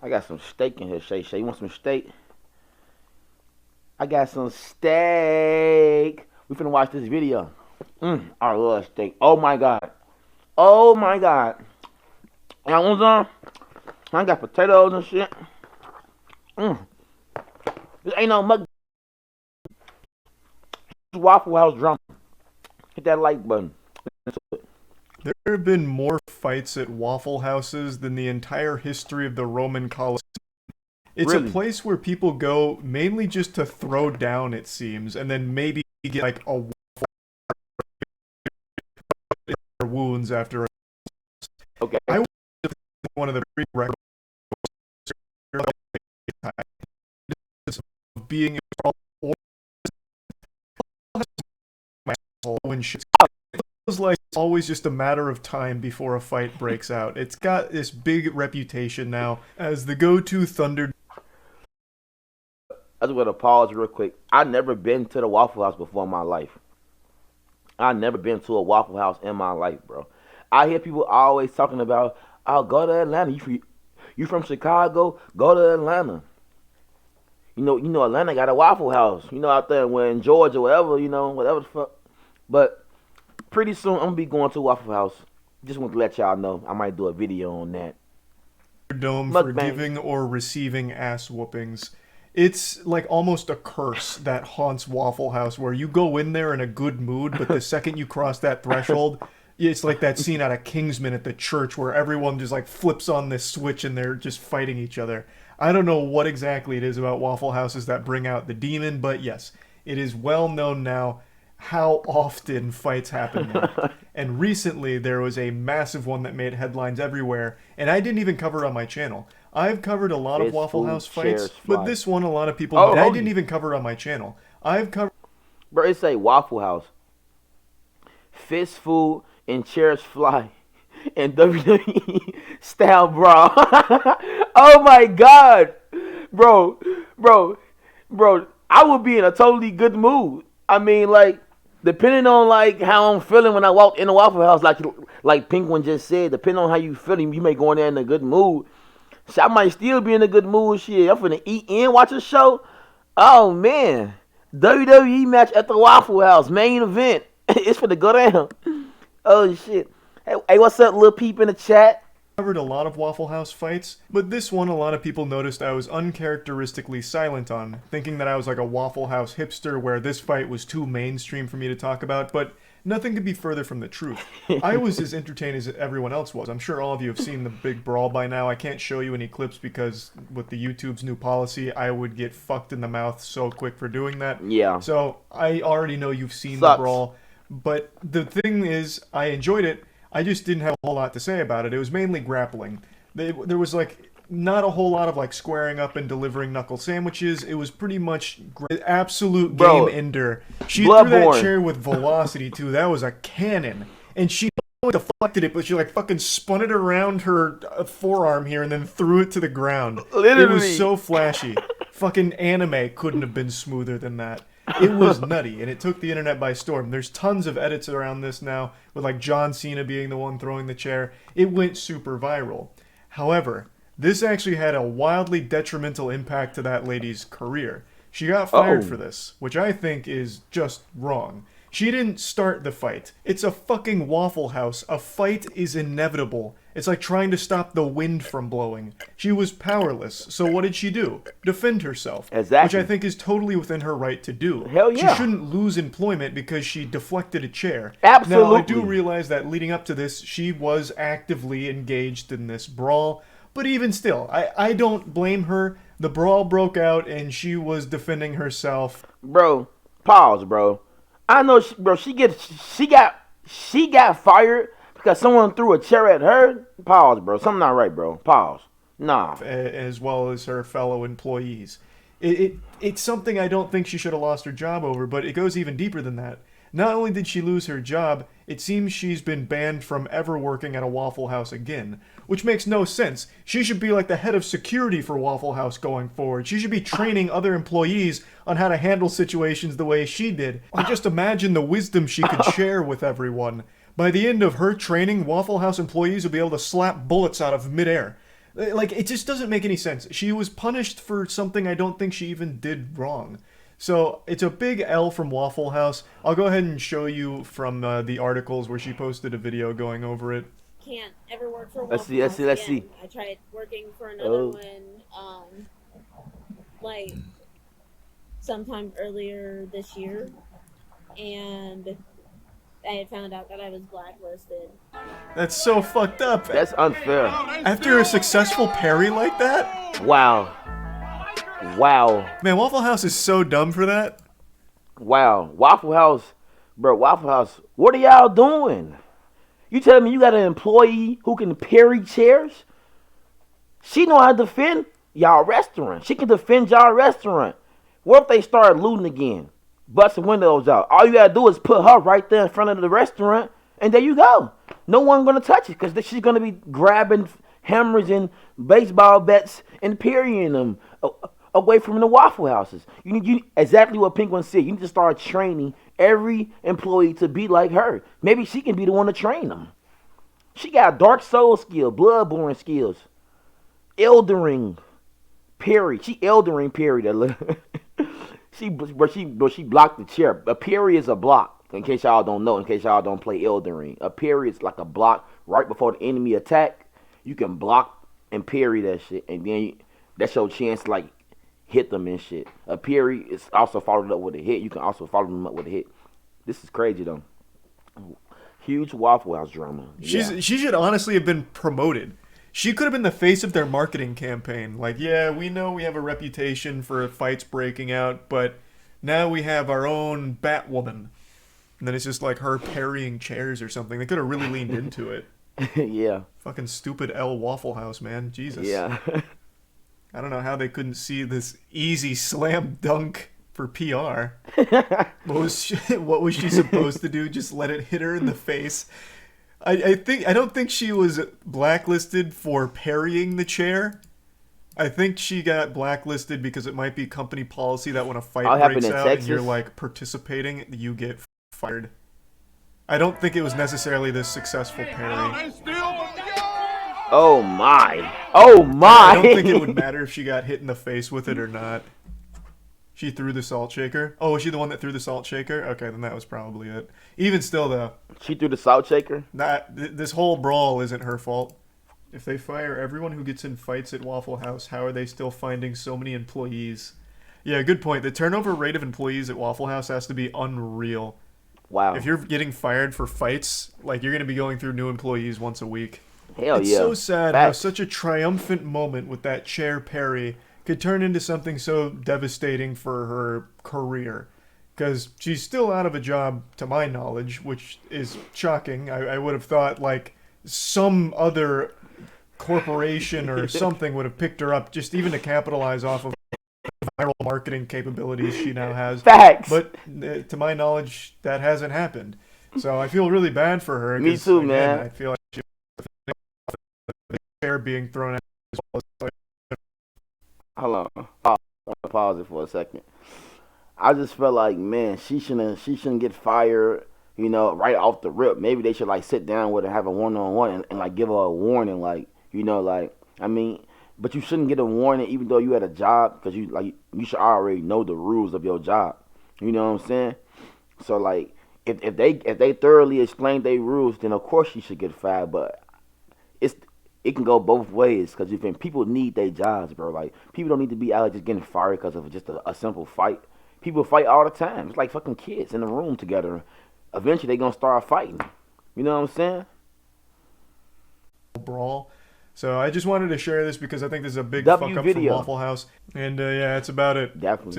I got some steak in here, Shay Shay. You want some steak? I got some steak. We finna watch this video. I love steak. Oh my god. Oh my god. Amazon. I got potatoes and shit. This ain't no mug. Waffle House drama. Hit that like button. There have been more fights at Waffle Houses than the entire history of the Roman Colosseum. It's Really? a place where people go mainly just to throw down, it seems, and then maybe get like a wounds after a... Okay. I was one of the prerequisites of being when shit's feels like it's always just a matter of time before a fight breaks out. It's got this big reputation now as the go-to thunder. I just want to pause real quick. I never been to the Waffle House before in my life. I never been to a Waffle House in my life, bro. I hear people always talking about, "I'll go to Atlanta. You from Chicago? Go to Atlanta. Atlanta got a Waffle House. Out there in Georgia, whatever. Whatever the fuck." But pretty soon I'm gonna be going to Waffle House. Just want to let y'all know I might do a video on that. Dome for Mukbang. giving or receiving ass whoopings. It's like almost a curse that haunts Waffle House, where you go in there in a good mood, but the second you cross that threshold, it's like that scene out of Kingsman at the church where everyone just like flips on this switch and they're just fighting each other. I don't know what exactly it is about Waffle Houses that bring out the demon, but yes, it is well known now how often fights happen there. And recently there was a massive one that made headlines everywhere, and I didn't even cover it on my channel. I've covered a lot of Fist Waffle food, House chairs fights, fly. but this one a lot of people Oh, I hold didn't you. even cover it on my channel. I've covered Bro, it say Waffle House. Fist food and chairs fly. And WWE style brawl. Oh my god. Bro, bro, bro. I would be in a totally good mood. I mean, like, depending on like how I'm feeling when I walk in the Waffle House, like Penguin just said, depending on how you feeling, you may go in there in a good mood. So I might still be in a good mood. Shit, I'm finna eat and watch a show. Oh man, WWE match at the Waffle House, main event. It's finna go down. Oh shit. Hey, what's up, little peep in the chat? a lot of Waffle House fights, but this one a lot of people noticed I was uncharacteristically silent on, thinking that I was like a Waffle House hipster where this fight was too mainstream for me to talk about, but nothing could be further from the truth. I was as entertained as everyone else was. I'm sure all of you have seen the big brawl by now. I can't show you any clips because with the YouTube's new policy, I would get fucked in the mouth so quick for doing that. Yeah. So I already know you've seen Sucks. the brawl, but the thing is, I enjoyed it. I just didn't have a whole lot to say about it. It was mainly grappling. There was like not a whole lot of like squaring up and delivering knuckle sandwiches. It was pretty much absolute Bro, game ender. She threw that Bloodborne. chair with velocity too. That was a cannon, and she deflected it, but she like fucking spun it around her forearm here and then threw it to the ground. It Literally. was so flashy. Fucking anime couldn't have been smoother than that. It was nutty, and it took the internet by storm. There's tons of edits around this now, with like John Cena being the one throwing the chair. It went super viral. However, this actually had a wildly detrimental impact to that lady's career. She got fired Oh. for this, which I think is just wrong. She didn't start the fight. It's a fucking Waffle House. A fight is inevitable. It's like trying to stop the wind from blowing. She was powerless, so what did she do? Defend herself. Exactly. Which I think is totally within her right to do. Hell yeah. She shouldn't lose employment because she deflected a chair. Absolutely. Now, I do realize that leading up to this, she was actively engaged in this brawl. But even still, I don't blame her. The brawl broke out and she was defending herself. Bro, pause, bro. I know, bro. She got fired because someone threw a chair at her. Pause, bro. Something not right, bro. Pause. Nah. As well as her fellow employees. It's something I don't think she should have lost her job over, but it goes even deeper than that. Not only did she lose her job, it seems she's been banned from ever working at a Waffle House again. Which makes no sense. She should be like the head of security for Waffle House going forward. She should be training other employees on how to handle situations the way she did. I just imagine the wisdom she could share with everyone. By the end of her training, Waffle House employees will be able to slap bullets out of midair. Like, it just doesn't make any sense. She was punished for something I don't think she even did wrong. So it's a big L from Waffle House. I'll go ahead and show you from the articles where she posted a video going over it. Can't ever work for Let's Waffle see. Let's House see. Let's again. see. I tried working for another Oh. one, like sometime earlier this year, and I had found out that I was blacklisted. That's so fucked up. That's unfair. After a successful parry like that? Wow. Wow. Man, Waffle House is so dumb for that. Wow. Waffle House, bro. Waffle House. What are y'all doing? You telling me you got an employee who can parry chairs? She know how to defend y'all restaurant. She can defend y'all restaurant. What if they start looting again? Busting windows out. All you gotta do is put her right there in front of the restaurant, and there you go. No one gonna touch it because she's gonna be grabbing hammers and baseball bats and parrying them away from the Waffle Houses. You exactly what Penguin said. You need to start training every employee to be like her. Maybe she can be the one to train them. She got Dark Soul skill, Bloodborne skills, Elden Ring, parry. She Elden Ring parried. She blocked the chair. A parry is a block. In case y'all don't know, in case y'all don't play Elden Ring, a parry is like a block right before the enemy attack. You can block and parry that shit, and then that's your chance to like hit them and shit. A parry is also followed up with a hit. You can also follow them up with a hit. This is crazy though. Huge Waffle House drama. She should honestly have been promoted. She could have been the face of their marketing campaign. Like, yeah, we know we have a reputation for fights breaking out, but now we have our own Batwoman. And then it's just like her parrying chairs or something. They could have really leaned into it. Yeah. Fucking stupid L Waffle House, man. Jesus. Yeah. I don't know how they couldn't see this easy slam dunk for PR. What was she supposed to do? Just let it hit her in the face? I don't think she was blacklisted for parrying the chair. I think she got blacklisted because it might be company policy that when a fight breaks out and you're like participating, you get fired. I don't think it was necessarily this successful parry. Oh my. Oh my. I don't think it would matter if she got hit in the face with it or not. She threw the salt shaker. Oh, was she the one that threw the salt shaker? Okay, then that was probably it. Even still, though. She threw the salt shaker? This whole brawl isn't her fault. If they fire everyone who gets in fights at Waffle House, how are they still finding so many employees? Yeah, good point. The turnover rate of employees at Waffle House has to be unreal. Wow. If you're getting fired for fights, like, you're going to be going through new employees once a week. Hell it's yeah. So sad how such a triumphant moment with that chair parry could turn into something so devastating for her career. Because she's still out of a job, to my knowledge, which is shocking. I would have thought, like, some other corporation or something would have picked her up just even to capitalize off of the viral marketing capabilities she now has. Facts. But to my knowledge, that hasn't happened. So I feel really bad for her. Me too, again, man. I feel like she was chair being thrown at as well as Hold on. Pause it for a second. I just felt like, man, she shouldn't get fired, you know, right off the rip. Maybe they should like sit down with her, have a one-on-one, and like give her a warning, like, you know, like, I mean, but you shouldn't get a warning even though you had a job, because you should already know the rules of your job. You know what I'm saying? So like, if they thoroughly explain their rules, then of course you should get fired. But it can go both ways, because people need their jobs, bro. Like, people don't need to be out just getting fired because of just a simple fight. People fight all the time. It's like fucking kids in a room together. Eventually, they gonna start fighting. You know what I'm saying? Brawl. So I just wanted to share this because I think this is a big fuck up for Waffle House. And yeah, that's about it. Definitely. So,